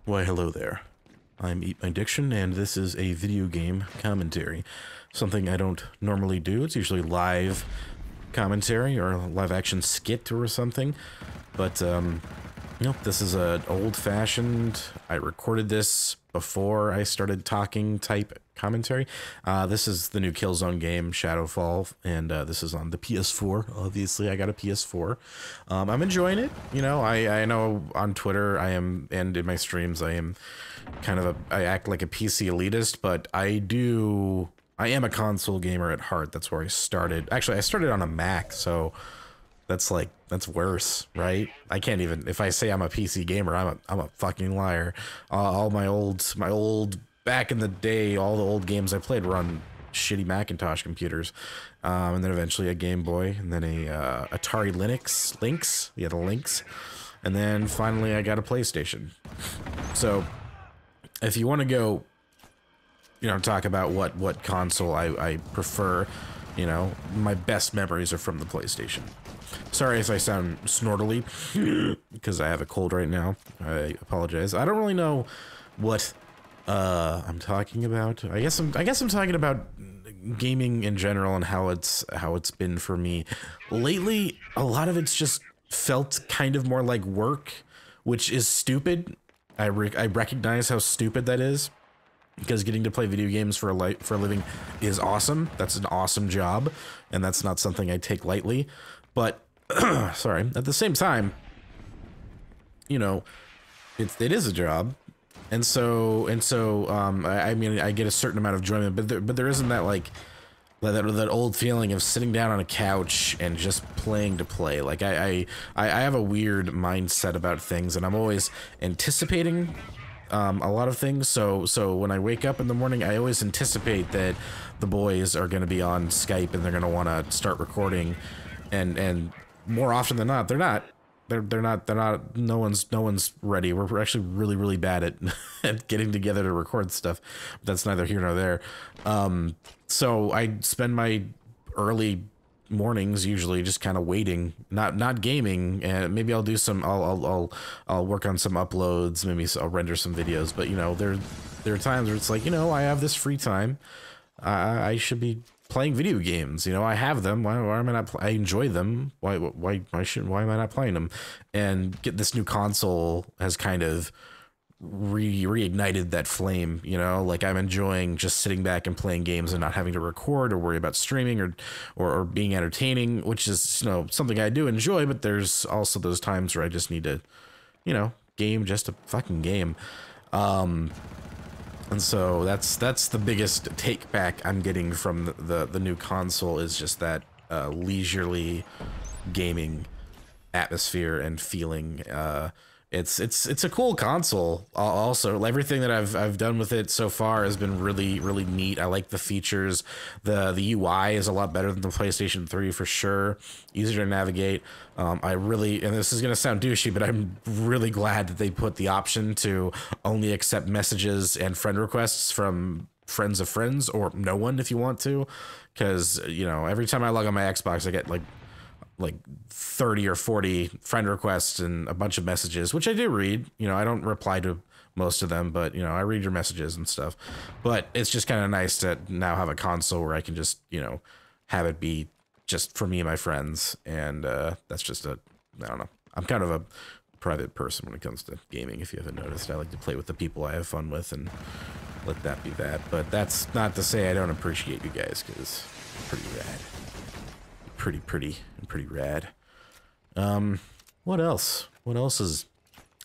Why, hello there. I'm Eat My Diction, and this is a video game commentary. Something I don't normally do. It's usually live commentary or a live action skit or something. But, nope, this is an old-fashioned, I recorded this before I started talking type commentary. This is the new Killzone game, Shadowfall, and this is on the PS4. Obviously, I got a PS4. I'm enjoying it. You know, I know on Twitter I am, and in my streams I am kind of I act like a PC elitist, but I am a console gamer at heart. That's where I started. Actually, I started on a Mac, so that's worse, right? I can't even, if I say I'm a PC gamer, I'm a fucking liar. All my old back in the day, all the old games I played were on shitty Macintosh computers, and then eventually a Game Boy, and then a Atari Lynx, yeah, the Lynx, and then finally I got a PlayStation. So if you want to go, you know, talk about what console I prefer, you know, my best memories are from the PlayStation. Sorry if I sound snortily, because I have a cold right now. I apologize. I don't really know what I'm talking about. I guess I'm talking about gaming in general and how it's been for me lately. A lot of it's just felt kind of more like work, which is stupid. I recognize how stupid that is, because getting to play video games for a living is awesome. That's an awesome job, and that's not something I take lightly. But sorry, at the same time, you know, it is a job, and so I mean, I get a certain amount of enjoyment, but there isn't that like that old feeling of sitting down on a couch and just playing to play. Like I have a weird mindset about things, and I'm always anticipating a lot of things. So when I wake up in the morning, I always anticipate that the boys are going to be on Skype and they're going to want to start recording, and more often than not, they're not. They're not. No one's ready. We're actually really bad at getting together to record stuff. But that's neither here nor there. So I spend my early mornings usually just kind of waiting, not gaming, and maybe I'll do some. I'll work on some uploads. Maybe I'll render some videos. But you know, there are times where it's like, you know, I have this free time. I should be playing video games. You know, I have them. Why am I not? I enjoy them. Why am I not playing them? And get this new console has kind of reignited that flame. You know, like I'm enjoying just sitting back and playing games and not having to record or worry about streaming or being entertaining, which is, you know, something I do enjoy. But there's also those times where I just need to, you know, game just a fucking game. And so that's the biggest take back I'm getting from the new console, is just that leisurely gaming atmosphere and feeling. It's a cool console. Also, everything that I've done with it so far has been really neat. I like the features. The UI is a lot better than the PlayStation 3 for sure. Easier to navigate. And this is gonna sound douchey, but I'm really glad that they put the option to only accept messages and friend requests from friends of friends, or no one if you want to. Because, you know, every time I log on my Xbox, I get like 30 or 40 friend requests and a bunch of messages, which I do read. You know, I don't reply to most of them, but, you know, I read your messages and stuff. But it's just kind of nice to now have a console where I can just, you know, have it be just for me and my friends. And that's just I don't know. I'm kind of a private person when it comes to gaming, if you haven't noticed. I like to play with the people I have fun with and let that be that. But that's not to say I don't appreciate you guys, because it's pretty rad. Pretty rad. What else is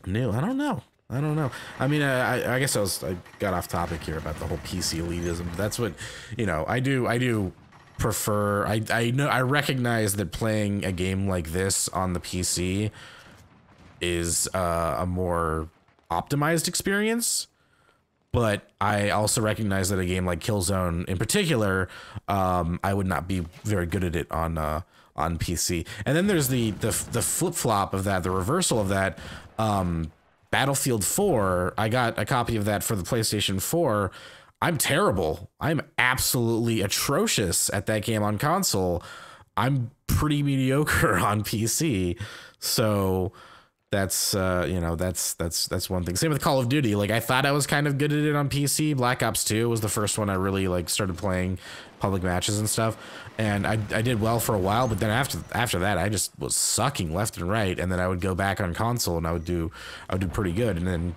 new? I don't know. I mean, I guess I got off topic here about the whole PC elitism. That's what, you know, I do prefer. I recognize that playing a game like this on the PC is a more optimized experience. But I also recognize that a game like Killzone in particular, I would not be very good at it on PC. And then there's the flip-flop of that, the reversal of that. Battlefield 4, I got a copy of that for the PlayStation 4. I'm terrible. I'm absolutely atrocious at that game on console. I'm pretty mediocre on PC. So that's you know, that's one thing. Same with Call of Duty. Like, I thought I was kind of good at it on PC. Black Ops 2 was the first one I really like started playing public matches and stuff, and I did well for a while, but then after that I just was sucking left and right, and then I would go back on console and I would do pretty good, and then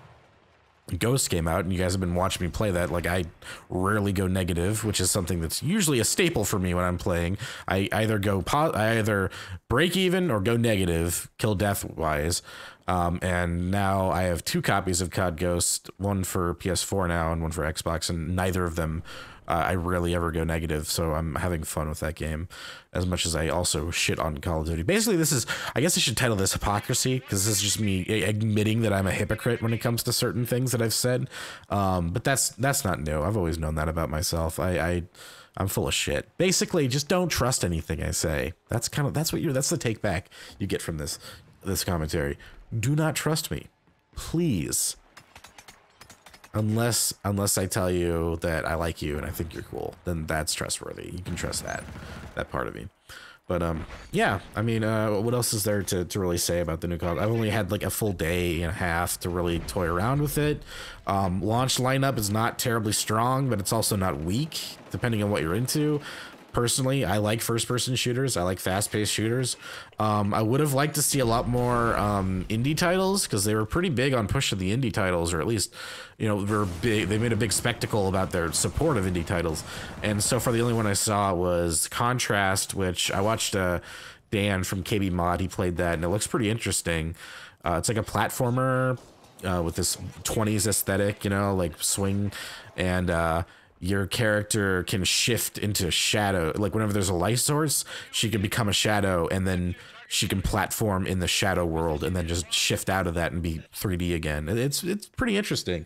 Ghost came out, and you guys have been watching me play that. Like, I rarely go negative, which is something that's usually a staple for me when I'm playing. I either break even or go negative, kill death wise. And now I have 2 copies of COD Ghost, one for PS4 now and one for Xbox, and neither of them I rarely ever go negative, so I'm having fun with that game as much as I also shit on Call of Duty. Basically, this is, I guess I should title this Hypocrisy, because this is just me admitting that I'm a hypocrite when it comes to certain things that I've said. But that's not new. I've always known that about myself. I'm full of shit. Basically, just don't trust anything I say. That's the take back you get from this commentary. Do not trust me, please. Unless I tell you that I like you and I think you're cool, then that's trustworthy. You can trust that part of me. But yeah, I mean, what else is there to really say about the new COD? I've only had like a full day and a half to really toy around with it. Launch lineup is not terribly strong, but it's also not weak, depending on what you're into. Personally, I like first-person shooters. I like fast-paced shooters. I would have liked to see a lot more indie titles, because they were pretty big on pushing the indie titles, or at least, you know, they made a big spectacle about their support of indie titles. And so far, the only one I saw was Contrast, which I watched Dan from KB Mod. He played that, and it looks pretty interesting. It's like a platformer with this 20s aesthetic, you know, like swing, and your character can shift into shadow. Like, whenever there's a light source, she can become a shadow, and then she can platform in the shadow world and then just shift out of that and be 3D again. It's pretty interesting.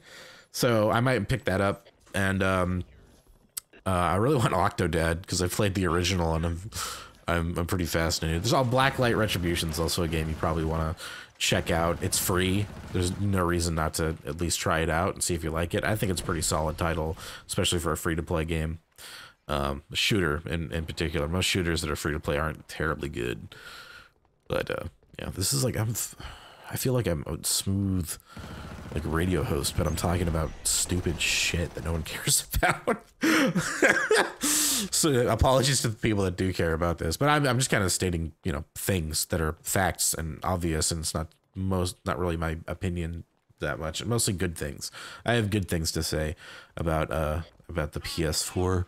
So I might pick that up. And I really want Octodad, because I played the original and I'm pretty fascinated. There's all Blacklight Retribution's also a game you probably want to check out. It's free. There's no reason not to at least try it out and see if you like it. I think it's a pretty solid title, especially for a free-to-play game. Shooter in particular. Most shooters that are free-to-play aren't terribly good. But yeah, this is like, I feel like I'm a smooth like radio host, but I'm talking about stupid shit that no one cares about. So apologies to the people that do care about this, but I'm just kind of stating, you know, things that are facts and obvious, and it's not really my opinion that much. Mostly good things. I have good things to say about the PS4,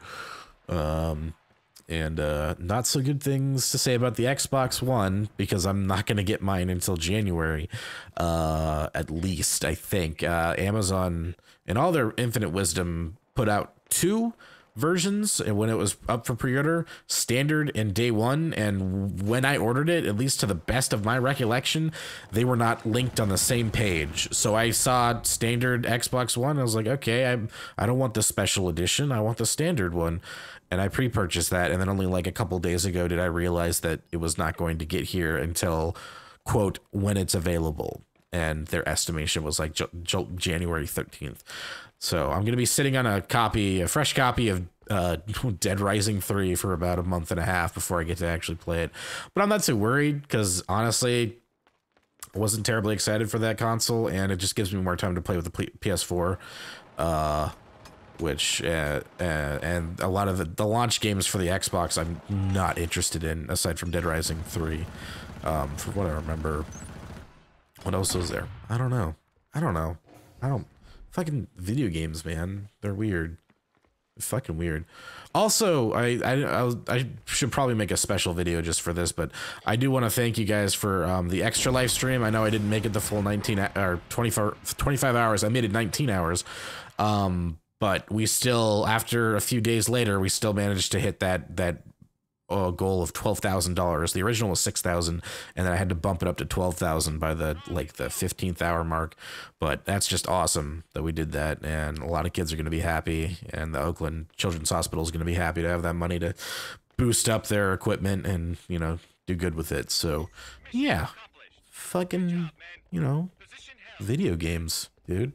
and not so good things to say about the Xbox One, because I'm not going to get mine until January, at least, I think. Amazon, in all their infinite wisdom, put out 2 versions, and when it was up for pre-order, standard and day one, and when I ordered it, at least to the best of my recollection, they were not linked on the same page. So I saw standard Xbox One, I was like, okay, I don't want the special edition, I want the standard one, and I pre-purchased that, and then only like a couple days ago did I realize that it was not going to get here until, quote, when it's available, and their estimation was like January 13th. So I'm going to be sitting on a fresh copy of Dead Rising 3 for about a month and a half before I get to actually play it. But I'm not too worried, because honestly, I wasn't terribly excited for that console, and it just gives me more time to play with the PS4, which and a lot of the launch games for the Xbox I'm not interested in, aside from Dead Rising 3. For what I remember, what else was there? I don't know. Fucking video games, man. They're weird. Fucking weird. Also, I should probably make a special video just for this, but I do want to thank you guys for the extra live stream. I know I didn't make it the full 25 hours. I made it 19 hours. But we still, after a few days later, we still managed to hit that goal of $12,000. The original was $6,000, and then I had to bump it up to $12,000 by the 15th hour mark. But that's just awesome that we did that, and a lot of kids are going to be happy, and the Oakland Children's Hospital is going to be happy to have that money to boost up their equipment and, you know, do good with it. So yeah, fucking, you know, video games, dude.